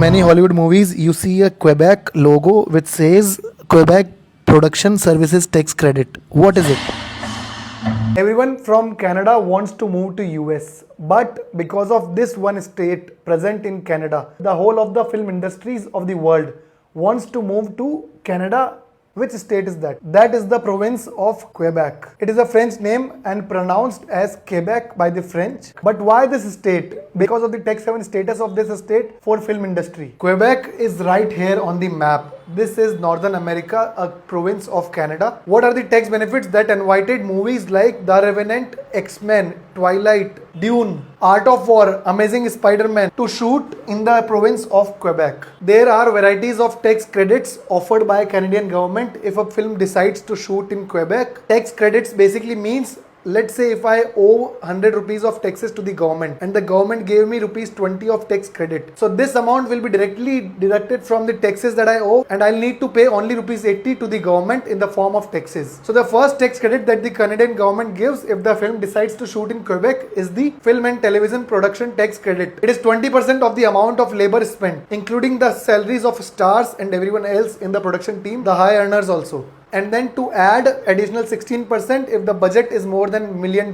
many Hollywood movies, you see a Quebec logo which says Quebec Production Services Tax Credit. What is it? Everyone from Canada wants to move to US, but because of this one state present in Canada, the whole of the film industries of the world wants to move to Canada. Which state is that? That is the province of Quebec. It is a French name and pronounced as Quebec by the French. But why this state? Because of the tax haven status of this state for film industry. Quebec is right here on the map. This is Northern America, a province of Canada. What are the tax benefits that invited movies like The Revenant, X-Men, Twilight, Dune, Art of War, Amazing Spider-Man to shoot in the province of Quebec? There are varieties of tax credits offered by Canadian government if a film decides to shoot in Quebec. Tax credits basically means, let's say if I owe 100 rupees of taxes to the government and the government gave me rupees 20 of tax credit. So this amount will be directly deducted from the taxes that I owe and I'll need to pay only rupees 80 to the government in the form of taxes. So the first tax credit that the Canadian government gives if the film decides to shoot in Quebec is the film and television production tax credit. It is 20% of the amount of labor spent, including the salaries of stars and everyone else in the production team, the high earners also. And then to add additional 16% if the budget is more than $1 million,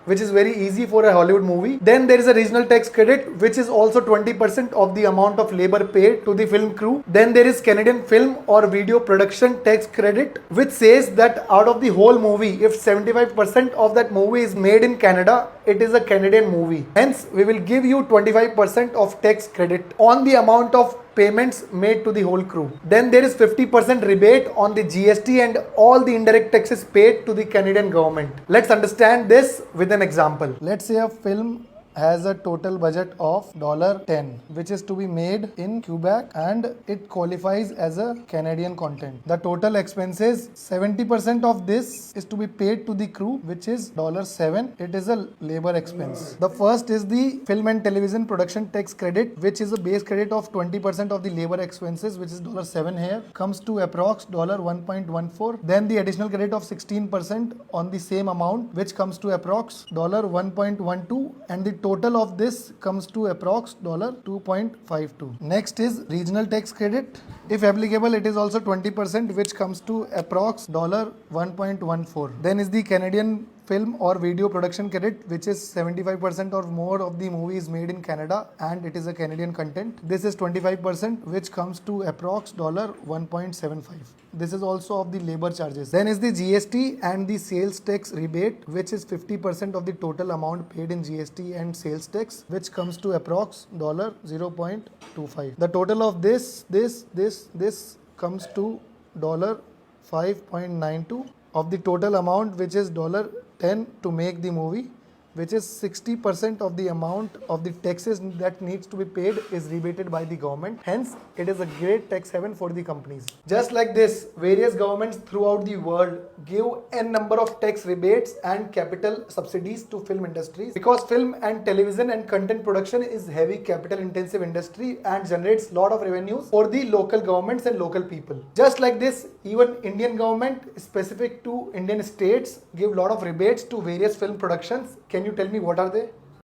which is very easy for a Hollywood movie. Then there is a regional tax credit which is also 20% of the amount of labor paid to the film crew. Then there is Canadian film or video production tax credit which says that out of the whole movie, if 75% of that movie is made in Canada, it is a Canadian movie. Hence, we will give you 25% of tax credit on the amount of payments made to the whole crew. Then there is 50% rebate on the GST and all the indirect taxes paid to the Canadian government. Let's understand this with an example. Let's say a film has a total budget of $10, which is to be made in Quebec and it qualifies as a Canadian content. The total expenses, 70% of this is to be paid to the crew, which is $7. It is a labor expense. The first is the film and television production tax credit, which is a base credit of 20% of the labor expenses, which is $7 here, comes to approx $1.14. Then the additional credit of 16% on the same amount, which comes to approx $1.12, and the total of this comes to approx $2.52. Next is regional tax credit. If applicable, it is also 20%, which comes to approx $1.14. Then is the Canadian film or video production credit, which is 75% or more of the movie is made in Canada and it is a Canadian content. This is 25%, which comes to approx $1.75. This is also of the labor charges. Then is the GST and the sales tax rebate, which is 50% of the total amount paid in GST and sales tax, which comes to approx $0.25. The total of this comes to $5.92 of the total amount, which is $10 to make the movie, which is 60% of the amount of the taxes that needs to be paid is rebated by the government. Hence, it is a great tax haven for the companies. Just like this, various governments throughout the world give n number of tax rebates and capital subsidies to film industries because film and television and content production is heavy capital intensive industry and generates lot of revenues for the local governments and local people. Just like this, even Indian government specific to Indian states give lot of rebates to various film productions. Can you tell me what are they?